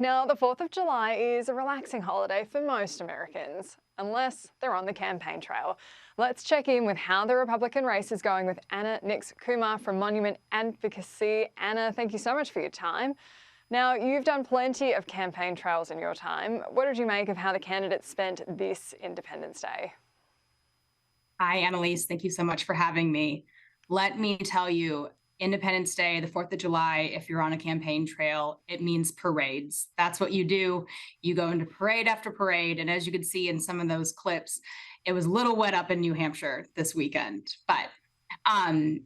Now, the 4th of July is a relaxing holiday for most Americans, unless they're on the campaign trail. Let's check in with how the Republican race is going with Annelise Kumar from Monument Advocacy. Anna, thank you so much for your time. Now, you've done plenty of campaign trails in your time. What did you make of how the candidates spent this Independence Day? Hi, Annelise. Thank you so much for having me. Let me tell you, Independence Day, the 4th of July, if you're on a campaign trail, it means parades. That's what you do. You go into parade after parade. And as you can see in some of those clips, it was a little wet up in New Hampshire this weekend. But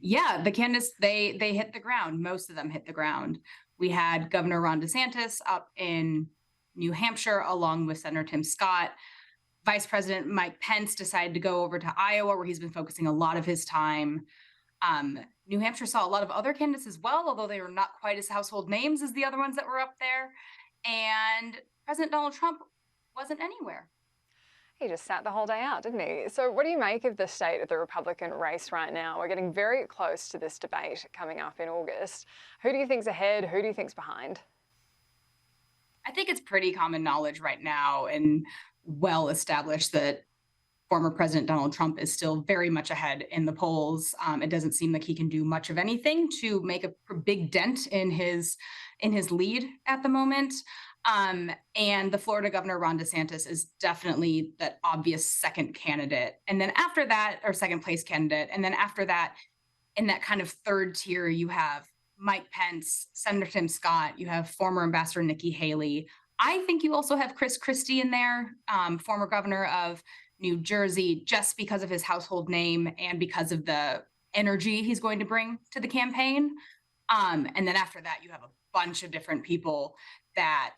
yeah, the candidates, they hit the ground. Most of them hit the ground. We had Governor Ron DeSantis up in New Hampshire, along with Senator Tim Scott. Vice President Mike Pence decided to go over to Iowa, where he's been focusing a lot of his time. New Hampshire saw a lot of other candidates as well, although they were not quite as household names as the other ones that were up there. And President Donald Trump wasn't anywhere. He just sat the whole day out, didn't he? So what do you make of the state of the Republican race right now? We're getting very close to this debate coming up in August. Who do you think's ahead? Who do you think's behind? I think it's pretty common knowledge right now and well established that former President Donald Trump is still very much ahead in the polls. It doesn't seem like he can do much of anything to make a big dent in his lead at the moment. And the Florida Governor Ron DeSantis is definitely that obvious second candidate. And then after that, or second place candidate, and then after that, in that kind of third tier, you have Mike Pence, Senator Tim Scott, you have former Ambassador Nikki Haley. I think you also have Chris Christie in there, former governor of New Jersey, just because of his household name and because of the energy he's going to bring to the campaign. And then after that, you have a bunch of different people that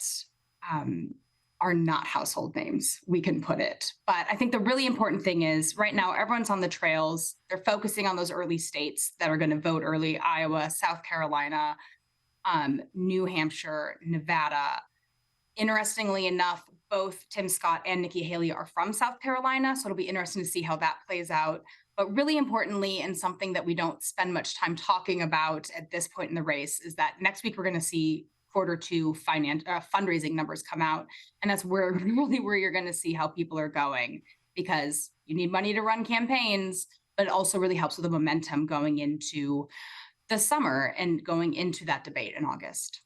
are not household names, we can put it. But I think the really important thing is right now, everyone's on the trails. They're focusing on those early states that are going to vote early: Iowa, South Carolina, New Hampshire, Nevada. Interestingly enough, both Tim Scott and Nikki Haley are from South Carolina, so it'll be interesting to see how that plays out. But really importantly, and something that we don't spend much time talking about at this point in the race, is that next week we're going to see Q2 fundraising numbers come out, and that's really where you're going to see how people are going, because you need money to run campaigns, but it also really helps with the momentum going into the summer and going into that debate in August.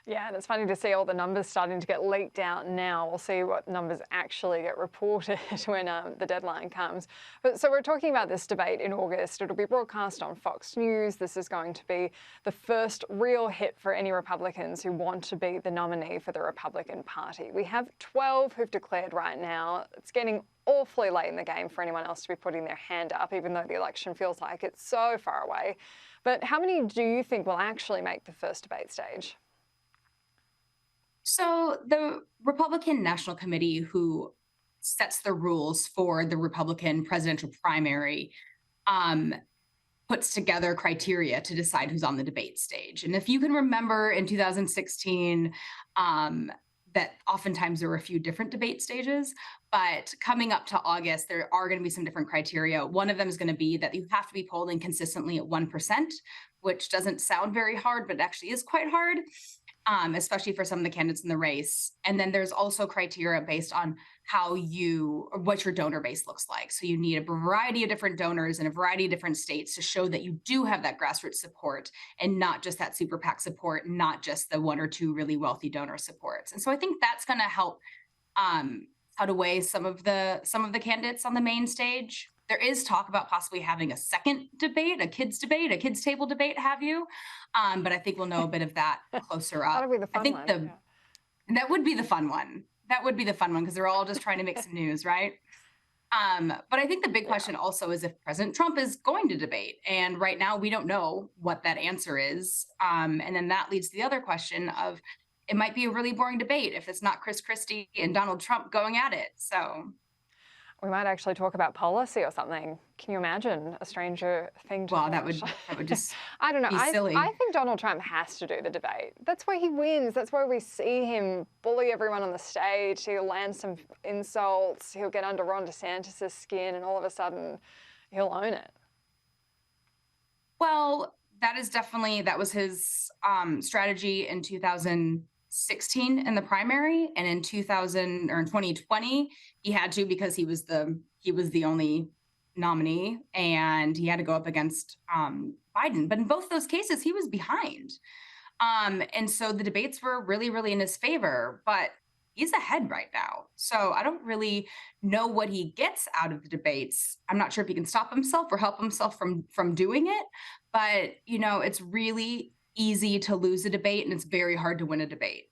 Yeah, and it's funny to see all the numbers starting to get leaked out now. We'll see what numbers actually get reported when the deadline comes. But so we're talking about this debate in August. It'll be broadcast on Fox News. This is going to be the first real hit for any Republicans who want to be the nominee for the Republican Party. We have 12 who've declared right now. It's getting awfully late in the game for anyone else to be putting their hand up, even though the election feels like it's so far away. But how many do you think will actually make the first debate stage? So the Republican National Committee, who sets the rules for the Republican presidential primary, puts together criteria to decide who's on the debate stage. And if you can remember in 2016, that oftentimes there were a few different debate stages, but coming up to August, there are going to be some different criteria. One of them is going to be that you have to be polling consistently at 1%, which doesn't sound very hard, but it actually is quite hard. Especially for some of the candidates in the race. And then there's also criteria based on what your donor base looks like. So you need a variety of different donors in a variety of different states to show that you do have that grassroots support and not just that super PAC support, not just the one or two really wealthy donor supports. And so I think that's going to help cut away some of the candidates on the main stage. There is talk about possibly having a second debate, a kids table debate, have you? But I think we'll know a bit of that closer up. That'll be the fun one. Yeah. That would be the fun one. That would be the fun one, because they're all just trying to make some news, right? But I think the big question also is if President Trump is going to debate. And right now we don't know what that answer is. And then that leads to the other question of, it might be a really boring debate if it's not Chris Christie and Donald Trump going at it. So we might actually talk about policy or something. Can you imagine a stranger thing to watch? That would just I don't know. be silly. I think Donald Trump has to do the debate. That's where he wins. That's where we see him bully everyone on the stage. He'll land some insults. He'll get under Ron DeSantis' skin, and all of a sudden, he'll own it. Well, that was his strategy in 2016 16 in the primary, and in 2000 or in 2020, he had to because he was the only nominee, and he had to go up against Biden. But in both those cases, he was behind. And so the debates were really, really in his favor, but he's ahead right now. So I don't really know what he gets out of the debates. I'm not sure if he can stop himself or help himself from doing it. But, it's really easy to lose a debate and it's very hard to win a debate.